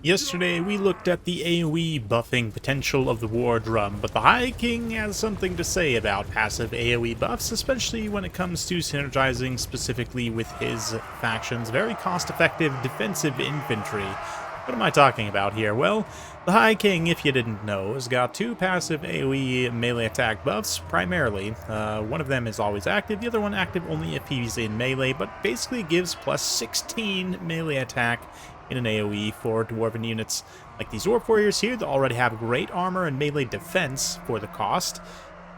Yesterday we looked at the AoE buffing potential of the War Drum, but the High King has something to say about passive AoE buffs, especially when it comes to synergizing specifically with his faction's very cost-effective defensive infantry. What am I talking about here? Well, the High King, if you didn't know, has got two passive AoE melee attack buffs, primarily. One of them is always active, the other one active only if he's in melee, but basically gives plus 16 melee attack in an AoE for Dwarven units like these Dwarf Warriors here that already have great armor and melee defense for the cost.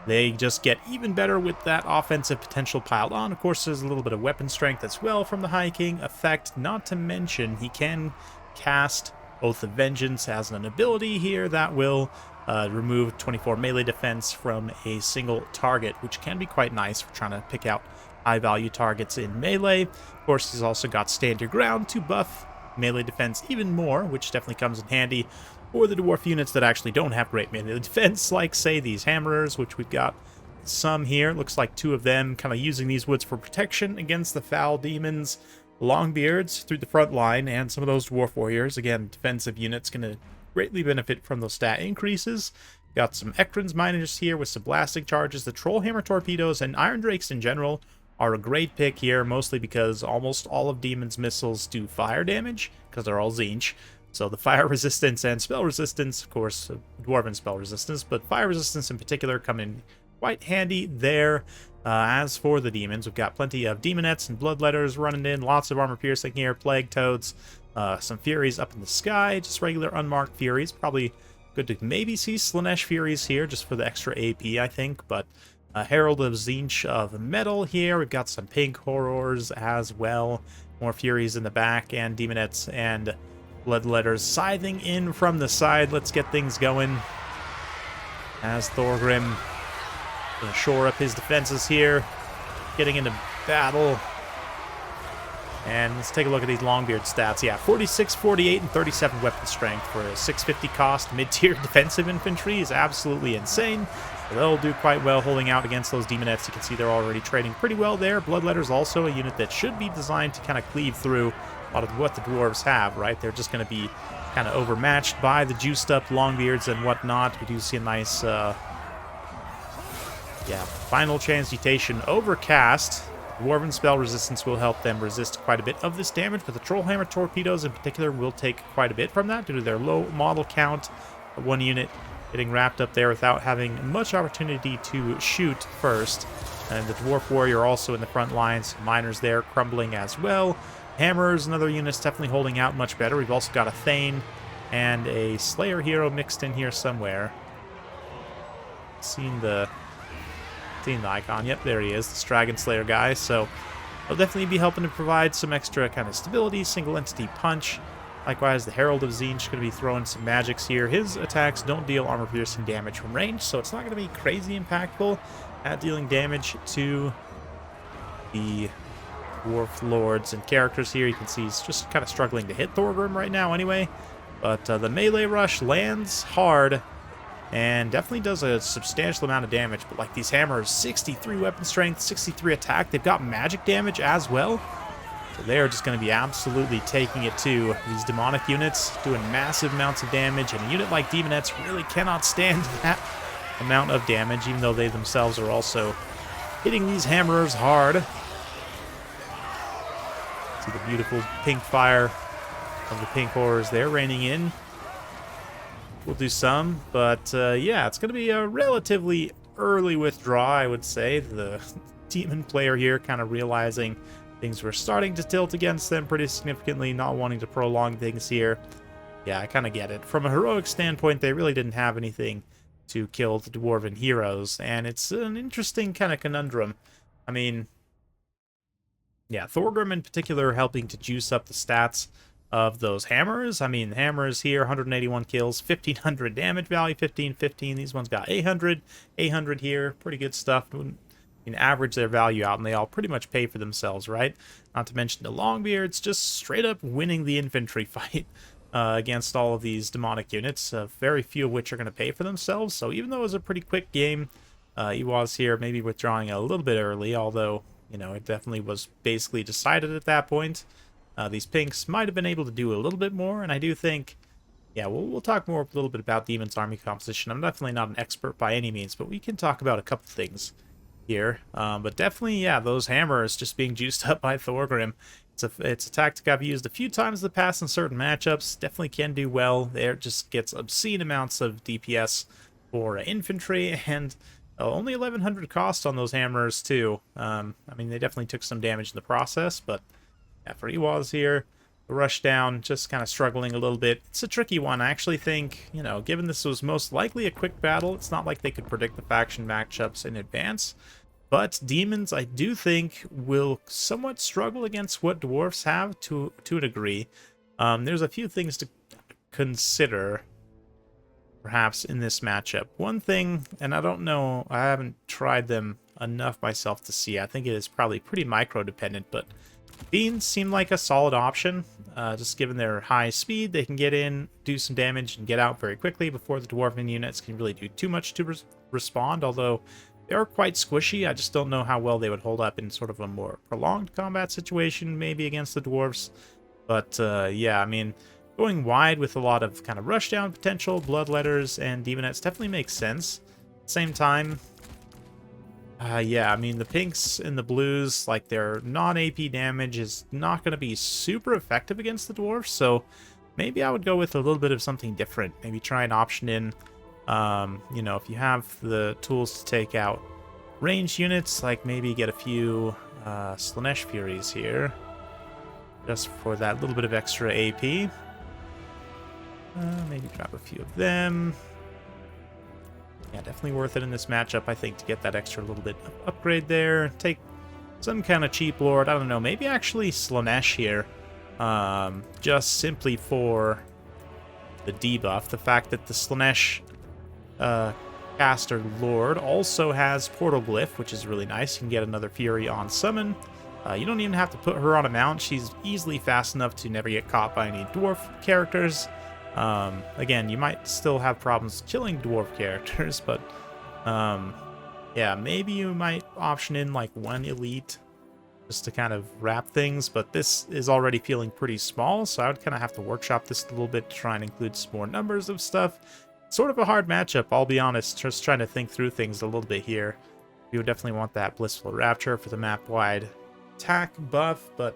They just get even better with that offensive potential piled on. Of course, there's a little bit of weapon strength as well from the High King effect, not to mention he can cast Oath of Vengeance as an ability here that will remove 24 melee defense from a single target, which can be quite nice for trying to pick out high-value targets in melee. Of course, he's also got Stand Your Ground to buff melee defense even more, which definitely comes in handy for the dwarf units that actually don't have great melee defense, like, say, these hammerers, which we've got some here. Looks like two of them kind of using these woods for protection against the foul demons. Longbeards through the front line, and some of those dwarf warriors, again, defensive units, going to greatly benefit from those stat increases. Got some Ekron's miners here with some blasting charges. The Trollhammer torpedoes and Iron Drakes in general are a great pick here, mostly because almost all of Demon's missiles do fire damage, because they're all Tzeentch. So the fire resistance and spell resistance, of course, dwarven spell resistance, but fire resistance in particular come in quite handy there. As for the demons, we've got plenty of demonettes and bloodletters running in, lots of armor piercing here, plague toads, some furies up in the sky, just regular unmarked furies. Probably good to maybe see Slanesh furies here, just for the extra AP, I think, but Herald of Tzeentch of Metal here. We've got some pink horrors as well. More furies in the back, and demonettes and bloodletters scything in from the side. Let's get things going as Thorgrim gonna shore up his defenses here, getting into battle. And let's take a look at these Longbeard stats. Yeah, 46, 48, and 37 weapon strength for a 650 cost mid-tier defensive infantry is absolutely insane. So they'll do quite well holding out against those demonettes. You can see they're already trading pretty well there. Bloodletter's also a unit that should be designed to kind of cleave through a lot of what the dwarves have, right? They're just going to be kind of overmatched by the juiced-up Longbeards and whatnot. We do see a nice, Final Transmutation Overcast. Dwarven spell resistance will help them resist quite a bit of this damage, but the Trollhammer torpedoes in particular will take quite a bit from that due to their low model count. One unit getting wrapped up there without having much opportunity to shoot first. And the Dwarf Warrior also in the front lines. Miners there crumbling as well. Hammerers and other units definitely holding out much better. We've also got a Thane and a Slayer hero mixed in here somewhere. Seen the icon. Yep, there he is, this Dragon Slayer guy. So he'll definitely be helping to provide some extra kind of stability, single entity punch. Likewise, the Herald of Tzeentch going to be throwing some magics here. His attacks don't deal armor piercing damage from range, so it's not going to be crazy impactful at dealing damage to the dwarf lords and characters here. You can see he's just kind of struggling to hit Thorgrim right now anyway. But the melee rush lands hard and definitely does a substantial amount of damage. But like these hammers, 63 weapon strength, 63 attack. They've got magic damage as well. So they are just going to be absolutely taking it to these demonic units, doing massive amounts of damage. And a unit like Demonettes really cannot stand that amount of damage, even though they themselves are also hitting these hammerers hard. See the beautiful pink fire of the pink horrors there raining in. We'll do some, but yeah, it's going to be a relatively early withdraw, I would say. The demon player here kind of realizing things were starting to tilt against them pretty significantly, not wanting to prolong things here. Yeah, I kind of get it. From a heroic standpoint, they really didn't have anything to kill the dwarven heroes, and it's an interesting kind of conundrum. I mean, yeah, Thorgrim in particular helping to juice up the stats of those hammers. I mean, hammers here, 181 kills, 1500 damage value, 1515. These ones got 800 here. Pretty good stuff. You can average their value out, and they all pretty much pay for themselves, right? Not to mention the Longbeards just straight up winning the infantry fight against all of these demonic units, very few of which are going to pay for themselves. So even though it was a pretty quick game, Iwaz here maybe withdrawing a little bit early, although, you know, it definitely was basically decided at that point. These pinks might have been able to do a little bit more, and I do think Yeah, we'll talk more a little bit about Demon's army composition. I'm definitely not an expert by any means, but we can talk about a couple things here. But definitely, yeah, those hammers just being juiced up by Thorgrim. It's a tactic I've used a few times in the past in certain matchups. Definitely can do well. There just gets obscene amounts of DPS for infantry, and only 1100 cost on those hammers too. I mean, they definitely took some damage in the process, but yeah, for Ewas here, the rush down, just kind of struggling a little bit. It's a tricky one. I actually think, you know, given this was most likely a quick battle, it's not like they could predict the faction matchups in advance. But Demons, I do think, will somewhat struggle against what Dwarfs have to a degree. There's a few things to consider, perhaps, in this matchup. One thing, and I don't know, I haven't tried them enough myself to see. I think it is probably pretty micro-dependent, but Fiends seem like a solid option. Just given their high speed, they can get in, do some damage, and get out very quickly before the Dwarven units can really do too much to respond, although they are quite squishy. I just don't know how well they would hold up in sort of a more prolonged combat situation, maybe against the Dwarves. But yeah, I mean, going wide with a lot of kind of rushdown potential, Bloodletters, and Demonettes definitely makes sense. At the same time, yeah, I mean, the pinks and the blues, like their non-AP damage is not going to be super effective against the Dwarves, so maybe I would go with a little bit of something different. Maybe try an option in, you know, if you have the tools to take out ranged units, like maybe get a few Slanesh Furies here, just for that little bit of extra AP. Maybe drop a few of them. Yeah, definitely worth it in this matchup, I think, to get that extra little bit of upgrade there. Take some kind of cheap lord, I don't know, maybe actually Slanesh here, just simply for the debuff. The fact that the Slanesh caster lord also has Portal Glyph, which is really nice. You can get another Fury on summon. You don't even have to put her on a mount. She's easily fast enough to never get caught by any dwarf characters. Again, you might still have problems killing dwarf characters, but yeah, maybe you might option in like one elite just to kind of wrap things, but this is already feeling pretty small, so I would kind of have to workshop this a little bit to try and include some more numbers of stuff. Sort of a hard matchup, I'll be honest, just trying to think through things a little bit here. You would definitely want that Blissful Rapture for the map-wide attack buff, but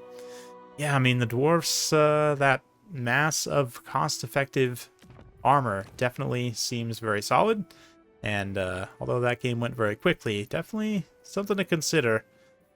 yeah, I mean, the dwarfs, that mass of cost-effective armor definitely seems very solid, and although that game went very quickly, definitely something to consider.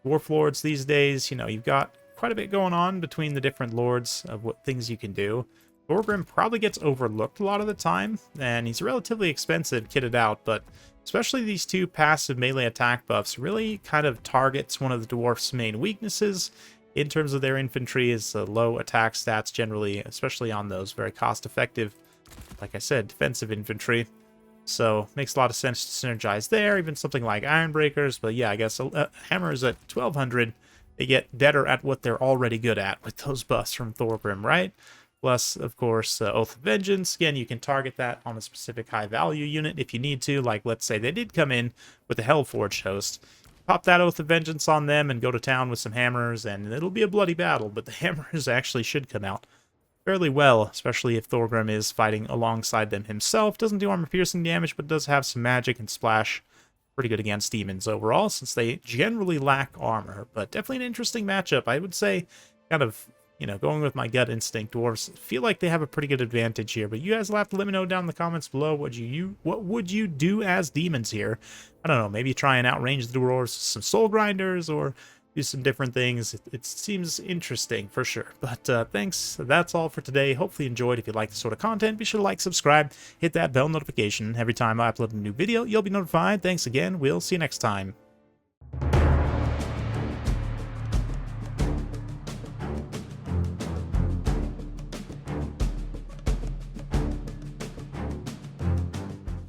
Dwarf lords these days, you know, you've got quite a bit going on between the different lords of what things you can do. Thorgrim probably gets overlooked a lot of the time, and he's relatively expensive kitted out, but especially these two passive melee attack buffs really kind of targets one of the dwarf's main weaknesses in terms of their infantry, is low attack stats generally, especially on those very cost-effective, like I said, defensive infantry. So makes a lot of sense to synergize there, even something like Ironbreakers. But yeah, I guess hammers at 1200, they get better at what they're already good at with those buffs from Thorgrim, right? Plus, of course, Oath of Vengeance. Again, you can target that on a specific high-value unit if you need to. Like, let's say they did come in with a Hellforged host. Pop that Oath of Vengeance on them and go to town with some hammers, and it'll be a bloody battle, but the hammers actually should come out fairly well, especially if Thorgrim is fighting alongside them himself. Doesn't do armor-piercing damage, but does have some magic and splash. Pretty good against demons overall, since they generally lack armor, but definitely an interesting matchup. I would say, kind of, you know, going with my gut instinct, dwarves feel like they have a pretty good advantage here, but you guys will have to let me know down in the comments below what would you do as demons here. I don't know, maybe try and outrange the dwarves with some soul grinders, or do some different things. It seems interesting for sure. But thanks, that's all for today. Hopefully you enjoyed. If you like this sort of content, be sure to like, subscribe, hit that bell notification. Every time I upload a new video, you'll be notified. Thanks again, we'll see you next time.